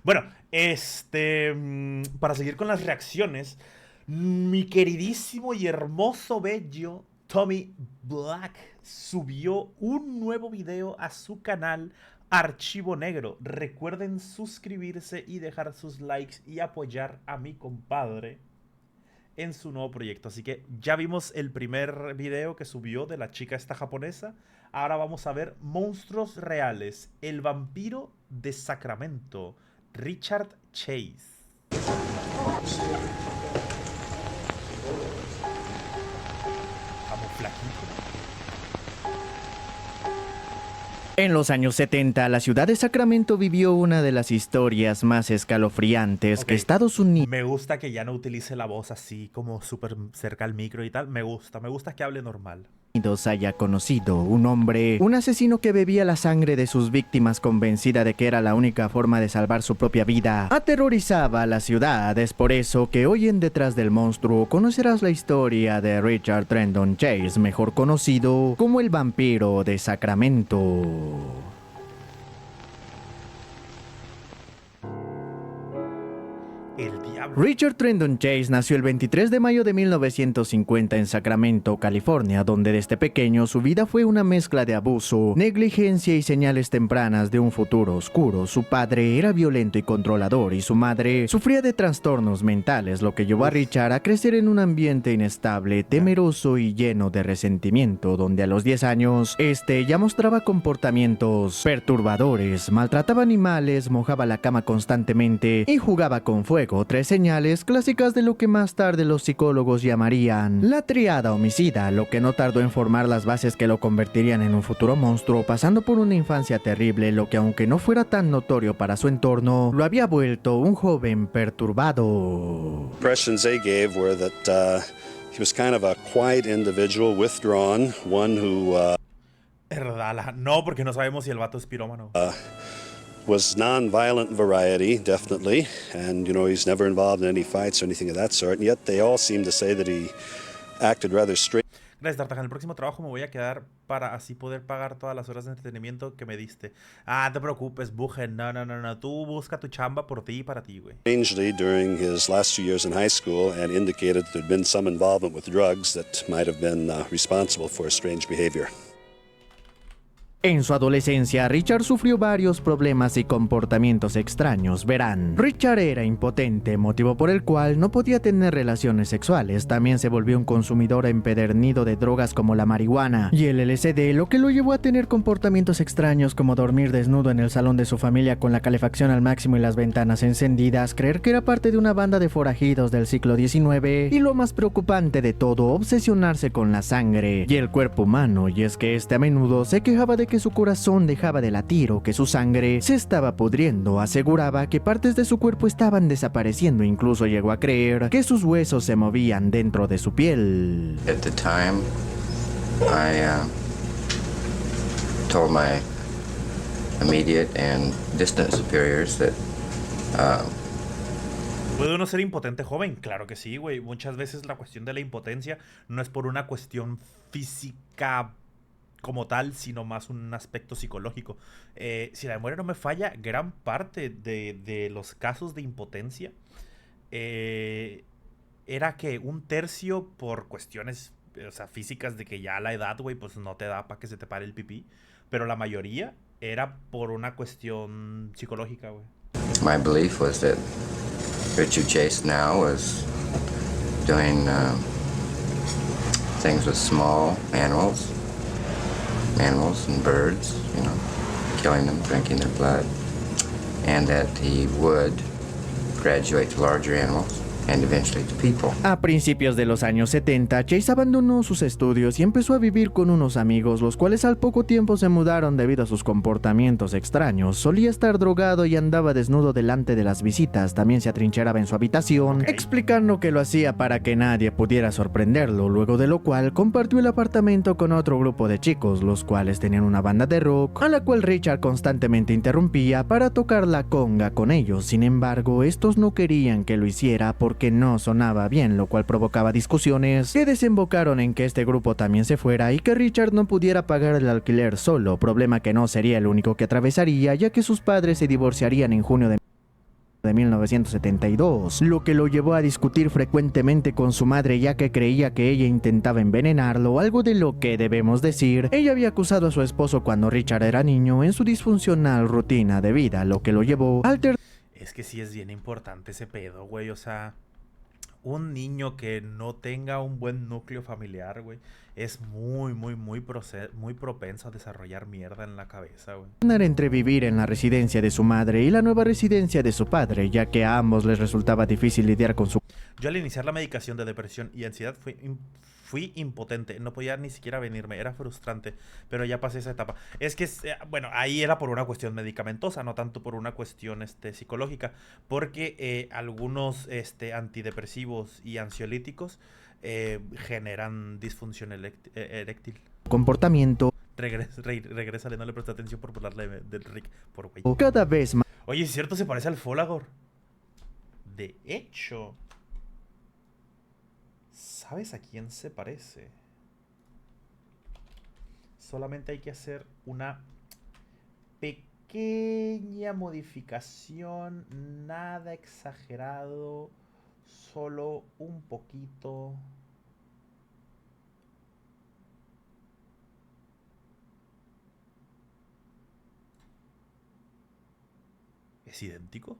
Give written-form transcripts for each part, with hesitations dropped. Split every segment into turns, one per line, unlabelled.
Bueno, para seguir con las reacciones, mi queridísimo y hermoso bello Tommy Black subió un nuevo video a su canal Archivo Negro. Recuerden suscribirse y dejar sus likes y apoyar a mi compadre en su nuevo proyecto. Así que ya vimos el primer video que subió de la chica esta japonesa. Ahora vamos a ver monstruos reales. El vampiro de Sacramento, Richard Chase. Vamos, flaquito.
En los años 70, la ciudad de Sacramento vivió una de las historias más escalofriantes que Estados Unidos
Me gusta que ya no utilice la voz así como súper cerca al micro y tal. Me gusta que hable normal.
haya conocido. Un hombre, un asesino que bebía la sangre de sus víctimas convencida de que era la única forma de salvar su propia vida, aterrorizaba a la ciudad. Es por eso que hoy en Detrás del Monstruo conocerás la historia de Richard Trendon Chase, mejor conocido como el vampiro de Sacramento.
El diablo.
Richard Trendon Chase nació el 23 de mayo de 1950 en Sacramento, California, donde desde pequeño su vida fue una mezcla de abuso, negligencia y señales tempranas de un futuro oscuro. Su padre era violento y controlador y su madre sufría de trastornos mentales, lo que llevó a Richard a crecer en un ambiente inestable, temeroso y lleno de resentimiento, donde a los 10 años, ya mostraba comportamientos perturbadores, maltrataba animales, mojaba la cama constantemente y jugaba con fuego. Tres señales clásicas de lo que más tarde los psicólogos llamarían la triada homicida, lo que no tardó en formar las bases que lo convertirían en un futuro monstruo, pasando por una infancia terrible, lo que aunque no fuera tan notorio para su entorno, lo había vuelto un joven perturbado.
Impressions they gave were that he was kind of a quiet individual, withdrawn, one who
No, porque no sabemos si el vato es pirómano.
was non-violent variety, definitely, and he's never involved in any fights or anything of that sort, and yet they all seem to say that he acted rather strange.
Gracias, Tartaja. En el próximo trabajo me voy a quedar para así poder pagar todas las horas de entretenimiento que me diste. Ah, no te preocupes, Bujen. No. Tú busca tu chamba por ti y para ti, güey.
Strangely during his last 2 years in high school, and indicated that there'd been some involvement with drugs that might have been responsible for his strange behavior.
En su adolescencia, Richard sufrió varios problemas y comportamientos extraños. Verán, Richard era impotente, motivo por el cual no podía tener relaciones sexuales. También se volvió un consumidor empedernido de drogas como la marihuana y el LSD, lo que lo llevó a tener comportamientos extraños como dormir desnudo en el salón de su familia con la calefacción al máximo y las ventanas encendidas, creer que era parte de una banda de forajidos del siglo XIX y, lo más preocupante de todo, obsesionarse con la sangre y el cuerpo humano. Y es que a menudo se quejaba de que su corazón dejaba de latir o que su sangre se estaba pudriendo. Aseguraba que partes de su cuerpo estaban desapareciendo, incluso llegó a creer que sus huesos se movían dentro de su piel.
At the time, I told my immediate and distant superiors that
¿Puede uno ser impotente joven? Claro que sí, güey. Muchas veces la cuestión de la impotencia no es por una cuestión física como tal, sino más un aspecto psicológico. Si la memoria no me falla, gran parte de los casos de impotencia era que un tercio por cuestiones, o sea, físicas, de que ya a la edad, güey, pues no te da para que se te pare el pipí, pero la mayoría era por una cuestión psicológica, güey.
my belief was that Richard Chase now was doing things with small animals and birds, killing them, drinking their blood, and that he would graduate to larger animals and eventually to people.
A principios de los años 70, Chase abandonó sus estudios y empezó a vivir con unos amigos, los cuales al poco tiempo se mudaron debido a sus comportamientos extraños. Solía estar drogado y andaba desnudo delante de las visitas. También se atrincheraba en su habitación, explicando que lo hacía para que nadie pudiera sorprenderlo, luego de lo cual compartió el apartamento con otro grupo de chicos, los cuales tenían una banda de rock, a la cual Richard constantemente interrumpía para tocar la conga con ellos. Sin embargo, estos no querían que lo hiciera porque no sonaba bien, lo cual provocaba discusiones que desembocaron en que este grupo también se fuera y que Richard no pudiera pagar el alquiler solo, problema que no sería el único que atravesaría, ya que sus padres se divorciarían en junio de de 1972, lo que lo llevó a discutir frecuentemente con su madre ya que creía que ella intentaba envenenarlo, algo de lo que debemos decir, ella había acusado a su esposo cuando Richard era niño en su disfuncional rutina de vida, lo que lo llevó a
Es que sí es bien importante ese pedo, güey, o sea, un niño que no tenga un buen núcleo familiar, güey, es muy propenso a desarrollar mierda en la cabeza, güey.
entre vivir en la residencia de su madre y la nueva residencia de su padre, ya que a ambos les resultaba difícil lidiar con su...
Yo al iniciar la medicación de depresión y ansiedad fui impotente, no podía ni siquiera venirme, era frustrante, pero ya pasé esa etapa. Es que, bueno, ahí era por una cuestión medicamentosa, no tanto por una cuestión psicológica, porque algunos antidepresivos y ansiolíticos generan disfunción eréctil.
comportamiento
Regresa, no le presta atención por hablarle del Rick por güey.
cada vez más
Oye, es cierto, se parece al Folagor. De hecho, ¿sabes a quién se parece? Solamente hay que hacer una pequeña modificación, nada exagerado, solo un poquito. ¿Es idéntico?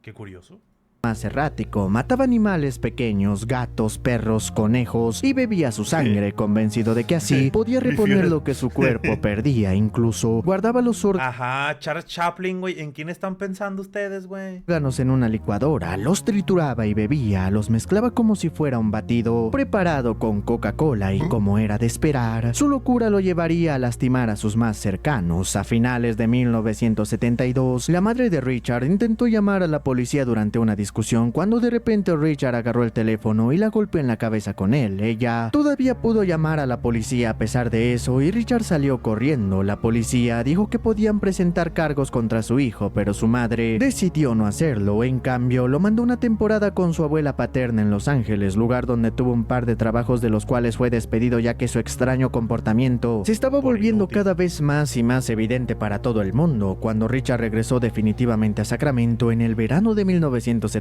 Qué curioso.
más errático, mataba animales pequeños, gatos, perros, conejos y bebía su sangre, convencido de que así podía reponer lo que su cuerpo perdía, incluso guardaba los
Ajá, Charles Chaplin, güey. ¿En quién están pensando ustedes, güey?
órganos en una licuadora, los trituraba y bebía, los mezclaba como si fuera un batido preparado con Coca-Cola y como era de esperar, su locura lo llevaría a lastimar a sus más cercanos. A finales de 1972, la madre de Richard intentó llamar a la policía durante una discusión cuando de repente Richard agarró el teléfono y la golpeó en la cabeza con él. Ella todavía pudo llamar a la policía a pesar de eso y Richard salió corriendo. La policía dijo que podían presentar cargos contra su hijo, pero su madre decidió no hacerlo. En cambio, lo mandó una temporada con su abuela paterna en Los Ángeles, lugar donde tuvo un par de trabajos de los cuales fue despedido ya que su extraño comportamiento se estaba volviendo cada vez más y más evidente para todo el mundo. Cuando Richard regresó definitivamente a Sacramento en el verano de 1973,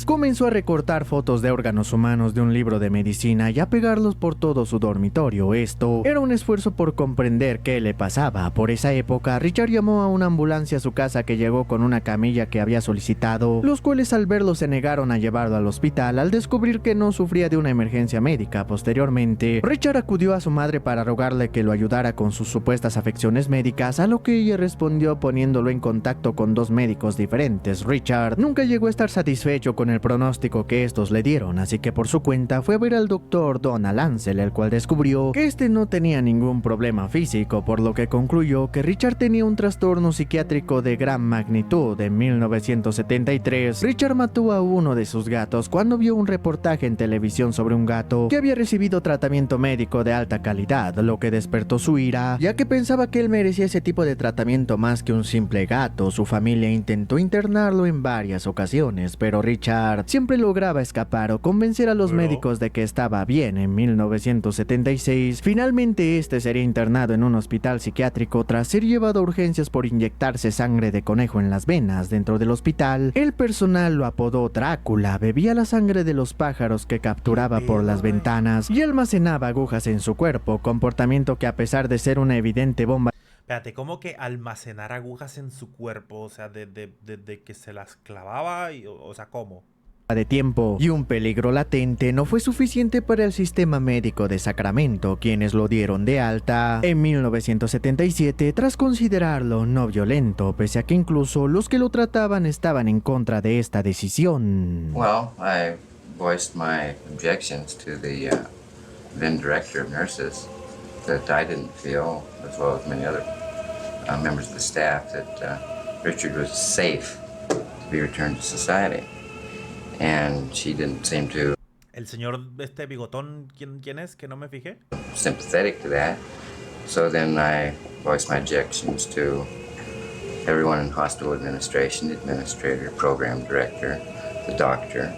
comenzó a recortar fotos de órganos humanos de un libro de medicina y a pegarlos por todo su dormitorio. Esto era un esfuerzo por comprender qué le pasaba. Por esa época, Richard llamó a una ambulancia a su casa que llegó con una camilla que había solicitado, los cuales al verlo se negaron a llevarlo al hospital al descubrir que no sufría de una emergencia médica. Posteriormente, Richard acudió a su madre para rogarle que lo ayudara con sus supuestas afecciones médicas, a lo que ella respondió poniéndolo en contacto con dos médicos diferentes. Richard nunca llegó a estar satisfecho con el pronóstico que estos le dieron, así que por su cuenta fue a ver al doctor Donald Ansel, el cual descubrió que este no tenía ningún problema físico, por lo que concluyó que Richard tenía un trastorno psiquiátrico de gran magnitud. En 1973, Richard mató a uno de sus gatos cuando vio un reportaje en televisión sobre un gato que había recibido tratamiento médico de alta calidad, lo que despertó su ira, ya que pensaba que él merecía ese tipo de tratamiento más que un simple gato. Su familia intentó internarlo en varias ocasiones, pero Richard siempre lograba escapar o convencer a los médicos de que estaba bien. En 1976, finalmente este sería internado en un hospital psiquiátrico tras ser llevado a urgencias por inyectarse sangre de conejo en las venas. Dentro del hospital, el personal lo apodó Drácula, bebía la sangre de los pájaros que capturaba por las ventanas y almacenaba agujas en su cuerpo, comportamiento que a pesar de ser una evidente bomba
Espérate, ¿cómo que almacenar agujas en su cuerpo? O sea, de que se las clavaba, o sea, ¿cómo?
de tiempo y un peligro latente, no fue suficiente para el sistema médico de Sacramento, quienes lo dieron de alta en 1977 tras considerarlo no violento, pese a que incluso los que lo trataban estaban en contra de esta decisión.
Well, I voiced my objections to the then director of nurses that I didn't feel, as well as many other members of the staff, that Richard was safe to be returned to society. And she didn't seem to
El señor bigotón, ¿quién es? Que no me fijé.
sympathetic to that. So then I voiced my objections to everyone in hospital administration, the administrator, program director, the doctor,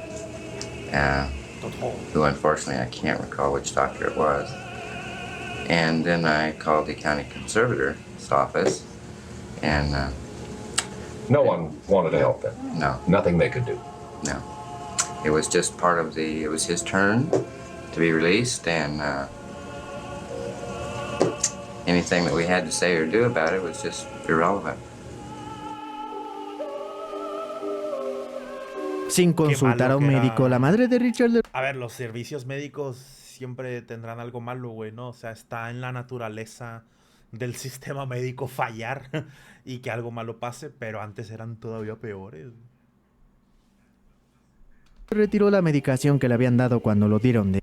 who unfortunately I can't recall which doctor it was. And then I called the county conservator's office, and
No one wanted to help them.
no,
Nothing they could do.
no. It was just part of it was his turn to be released, and anything that we had to say or do about it was just irrelevant.
Sin consultar a un
malo que
médico,
era.
la madre de Richard le
A ver, los servicios médicos siempre tendrán algo malo, güey, ¿no? O sea, está en la naturaleza del sistema médico fallar y que algo malo pase, pero antes eran todavía peores.
retiró la medicación que le habían dado cuando lo dieron de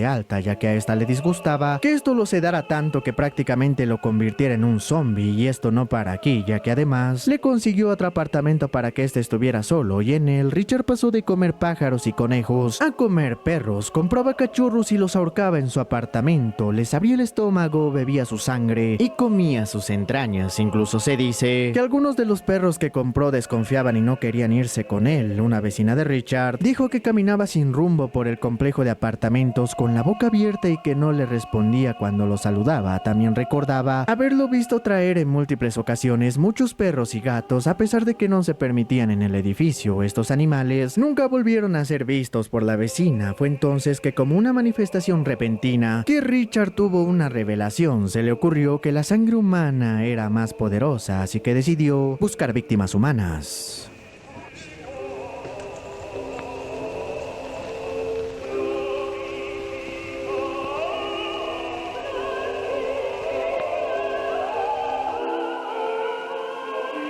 alta, ya que a esta le disgustaba que esto lo sedara tanto que prácticamente lo convirtiera en un zombie, y esto no para aquí, ya que además le consiguió otro apartamento para que éste estuviera solo, y en él Richard pasó de comer pájaros y conejos a comer perros, compraba cachorros y los ahorcaba en su apartamento, les abría el estómago, bebía su sangre y comía sus entrañas. Incluso se dice que algunos de los perros que compró desconfiaban y no querían irse con él. Una vecina de Richard dijo que caminaba sin rumbo por el complejo de apartamentos con la boca abierta y que no le respondía cuando lo saludaba. También recordaba haberlo visto traer en múltiples ocasiones muchos perros y gatos, a pesar de que no se permitían en el edificio. Estos animales nunca volvieron a ser vistos por la vecina. Fue entonces que, como una manifestación repentina, que Richard tuvo una revelación. Se le ocurrió que la sangre humana era más poderosa, así que decidió buscar víctimas humanas.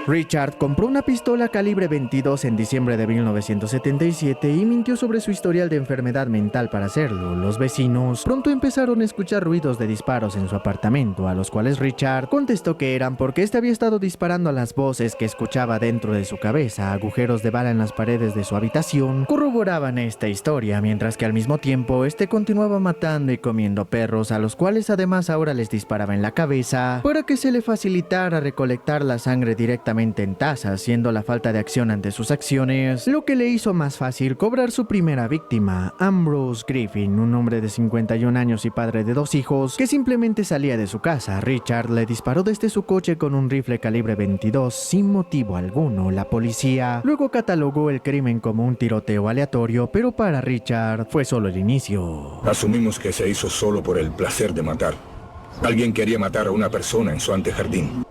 Richard compró una pistola calibre 22 en diciembre de 1977 y mintió sobre su historial de enfermedad mental para hacerlo. Los vecinos pronto empezaron a escuchar ruidos de disparos en su apartamento, a los cuales Richard contestó que eran porque este había estado disparando a las voces que escuchaba dentro de su cabeza. Agujeros de bala en las paredes de su habitación corroboraban esta historia, mientras que al mismo tiempo este continuaba matando y comiendo perros, a los cuales además ahora les disparaba en la cabeza para que se le facilitara recolectar la sangre directamente en tazas, siendo la falta de acción ante sus acciones lo que le hizo más fácil cobrar su primera víctima, Ambrose Griffin, un hombre de 51 años y padre de 2 hijos que simplemente salía de su casa. Richard le disparó desde su coche con un rifle calibre 22 sin motivo alguno. La policía luego catalogó el crimen como un tiroteo aleatorio, pero para Richard fue solo el inicio.
Asumimos que se hizo solo por el placer de matar. Alguien quería matar a una persona en su antejardín.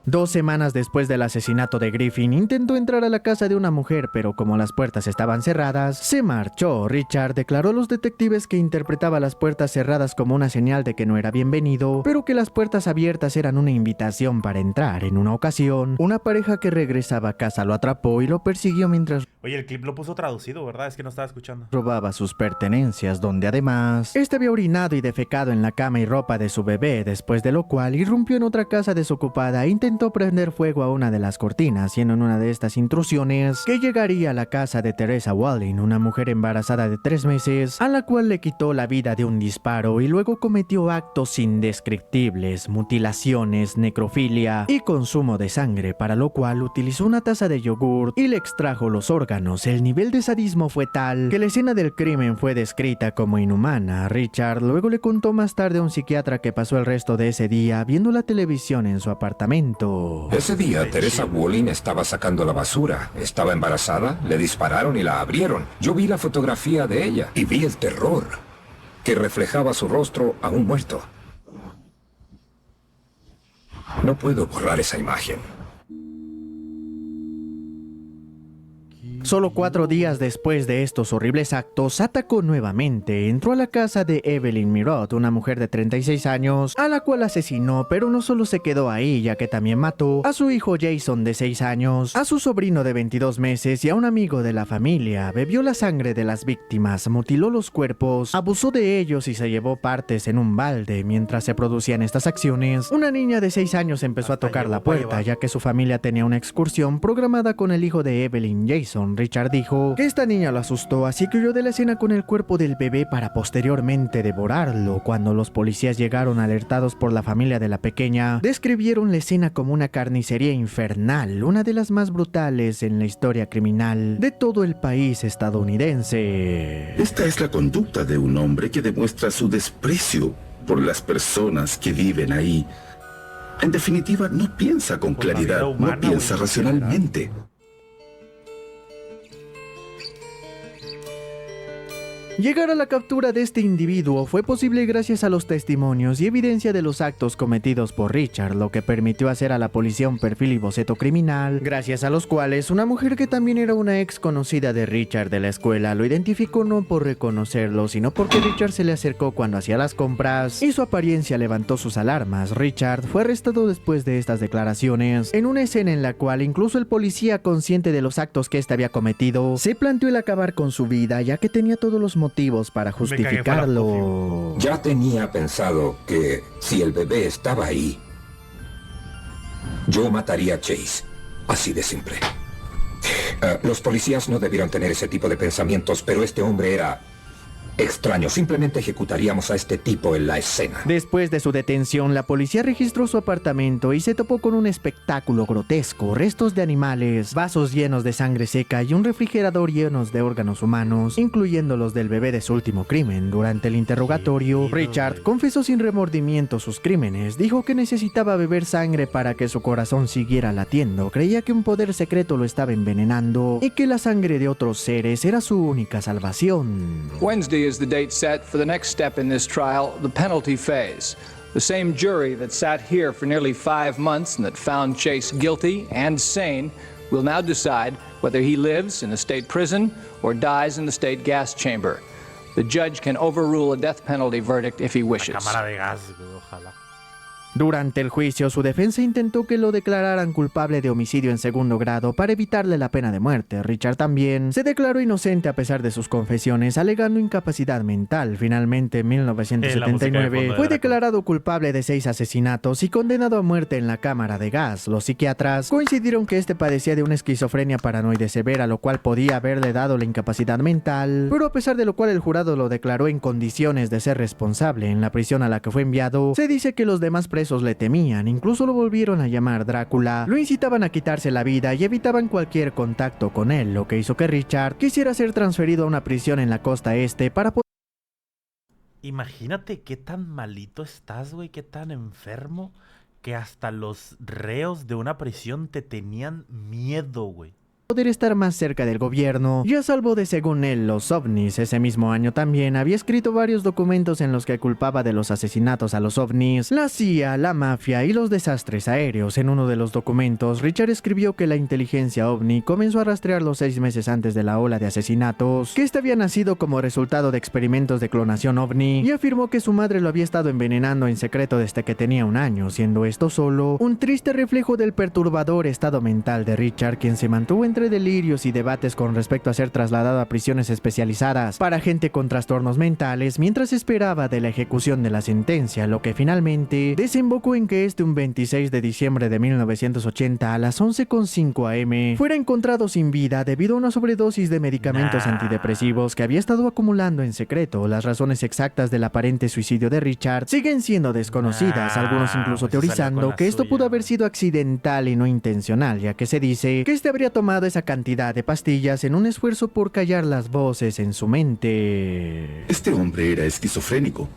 2 semanas después del asesinato de Griffin, intentó entrar a la casa de una mujer, pero como las puertas estaban cerradas, se marchó. Richard declaró a los detectives que interpretaba las puertas cerradas como una señal de que no era bienvenido, pero que las puertas abiertas eran una invitación para entrar. En una ocasión, una pareja que regresaba a casa lo atrapó y lo persiguió mientras
Oye, el clip lo puso traducido, ¿verdad? Es que no estaba escuchando.
robaba sus pertenencias, donde además este había orinado y defecado en la cama y ropa de su bebé, después de lo cual irrumpió en otra casa desocupada e intentó prender fuego a una de las cortinas, siendo en una de estas intrusiones que llegaría a la casa de Teresa Walling, una mujer embarazada de 3 meses, a la cual le quitó la vida de un disparo y luego cometió actos indescriptibles, mutilaciones, necrofilia y consumo de sangre, para lo cual utilizó una taza de yogur y le extrajo los órganos. El nivel de sadismo fue tal que la escena del crimen fue descrita como inhumana. Richard luego le contó más tarde a un psiquiatra que pasó el resto de ese día viendo la televisión en su apartamento.
Ese día, Teresa Walling estaba sacando la basura. Estaba embarazada, le dispararon y la abrieron. Yo vi la fotografía de ella y vi el terror que reflejaba su rostro aún muerto. No puedo borrar esa imagen.
Solo 4 días después de estos horribles actos, atacó nuevamente. Entró a la casa de Evelyn Mirot, una mujer de 36 años, a la cual asesinó, pero no solo se quedó ahí, ya que también mató a su hijo Jason de 6 años, a su sobrino de 22 meses y a un amigo de la familia. Bebió la sangre de las víctimas, mutiló los cuerpos, abusó de ellos y se llevó partes en un balde. Mientras se producían estas acciones, una niña de 6 años empezó a tocar la puerta, ya que su familia tenía una excursión programada con el hijo de Evelyn, Jason. investigación, Richard dijo que esta niña lo asustó, así que huyó de la escena con el cuerpo del bebé para posteriormente devorarlo. Cuando los policías llegaron alertados por la familia de la pequeña, describieron la escena como una carnicería infernal, una de las más brutales en la historia criminal de todo el país estadounidense.
Esta es la conducta de un hombre que demuestra su desprecio por las personas que viven ahí. En definitiva, no piensa con
Por la
claridad,
vida humana,
no piensa
güey,
racionalmente.
Llegar a la captura de este individuo fue posible gracias a los testimonios y evidencia de los actos cometidos por Richard, lo que permitió hacer a la policía un perfil y boceto criminal, gracias a los cuales una mujer que también era una ex conocida de Richard de la escuela lo identificó no por reconocerlo, sino porque Richard se le acercó cuando hacía las compras y su apariencia levantó sus alarmas. Richard fue arrestado después de estas declaraciones, en una escena en la cual incluso el policía, consciente de los actos que éste había cometido, se planteó el acabar con su vida, ya que tenía todos los motivos para justificarlo.
Ya tenía pensado que si el bebé estaba ahí, yo mataría a Chase. Así de simple. Los policías no debieron tener ese tipo de pensamientos, pero este hombre era extraño. Simplemente ejecutaríamos a este tipo en la escena.
Después de su detención, la policía registró su apartamento y se topó con un espectáculo grotesco: restos de animales, vasos llenos de sangre seca y un refrigerador llenos de órganos humanos, incluyendo los del bebé de su último crimen. Durante el interrogatorio, Richard confesó sin remordimiento sus crímenes. Dijo que necesitaba beber sangre para que su corazón siguiera latiendo, creía que un poder secreto lo estaba envenenando y que la sangre de otros seres era su única salvación.
Wednesday is the date set for the next step in this trial, the penalty phase. The same jury that sat here for nearly 5 months and that found Chase guilty and sane will now decide whether he lives in a state prison or dies in the state gas chamber. The judge can overrule a death penalty verdict if he wishes.
Cámara de gas, güey, ojalá.
Durante el juicio, su defensa intentó que lo declararan culpable de homicidio en segundo grado para evitarle la pena de muerte. Richard también se declaró inocente a pesar de sus confesiones, alegando incapacidad mental. Finalmente, en 1979, fue declarado culpable de 6 asesinatos y condenado a muerte en la cámara de gas. Los psiquiatras coincidieron que este padecía de una esquizofrenia paranoide severa, lo cual podía haberle dado la incapacidad mental, pero a pesar de lo cual el jurado lo declaró en condiciones de ser responsable. En la prisión a la que fue enviado, se dice que los demás presos le temían, incluso lo volvieron a llamar Drácula, lo incitaban a quitarse la vida y evitaban cualquier contacto con él, lo que hizo que Richard quisiera ser transferido a una prisión en la costa este para poder...
Imagínate qué tan malito estás, güey, qué tan enfermo, que hasta los reos de una prisión te tenían miedo, güey.
Poder estar más cerca del gobierno y a salvo de, según él, los ovnis. Ese mismo año también había escrito varios documentos en los que culpaba de los asesinatos a los ovnis, la CIA, la mafia y los desastres aéreos. En uno de los documentos, Richard escribió que la inteligencia ovni comenzó a rastrearlo 6 meses antes de la ola de asesinatos, que este había nacido como resultado de experimentos de clonación ovni, y afirmó que su madre lo había estado envenenando en secreto desde que tenía 1 año, siendo esto solo un triste reflejo del perturbador estado mental de Richard, quien se mantuvo entre delirios y debates con respecto a ser trasladado a prisiones especializadas para gente con trastornos mentales mientras esperaba de la ejecución de la sentencia, lo que finalmente desembocó en que un 26 de diciembre de 1980 a las 11:05 am fuera encontrado sin vida debido a una sobredosis de medicamentos antidepresivos que había estado acumulando en secreto. Las razones exactas del aparente suicidio de Richard siguen siendo desconocidas, algunos incluso teorizando que esto pudo haber sido accidental y no intencional, ya que se dice que habría tomado esa cantidad de pastillas en un esfuerzo por callar las voces en su mente.
Este hombre era esquizofrénico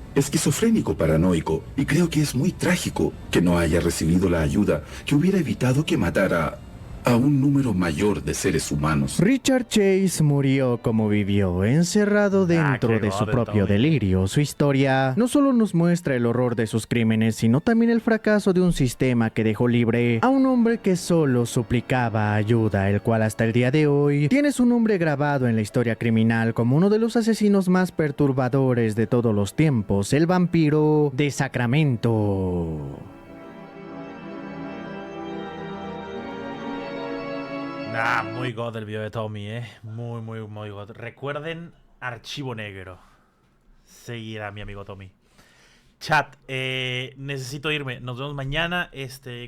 paranoico, y creo que es muy trágico que no haya recibido la ayuda que hubiera evitado que matara a un número mayor de seres humanos.
Richard Chase murió como vivió, encerrado dentro de su propio delirio. Su historia no solo nos muestra el horror de sus crímenes, sino también el fracaso de un sistema que dejó libre a un hombre que solo suplicaba ayuda, el cual hasta el día de hoy tiene su nombre grabado en la historia criminal como uno de los asesinos más perturbadores de todos los tiempos, el vampiro de Sacramento.
Muy god el video de Tommy, muy god. Recuerden Archivo Negro. Seguir a mi amigo Tommy. Chat, necesito irme. Nos vemos mañana.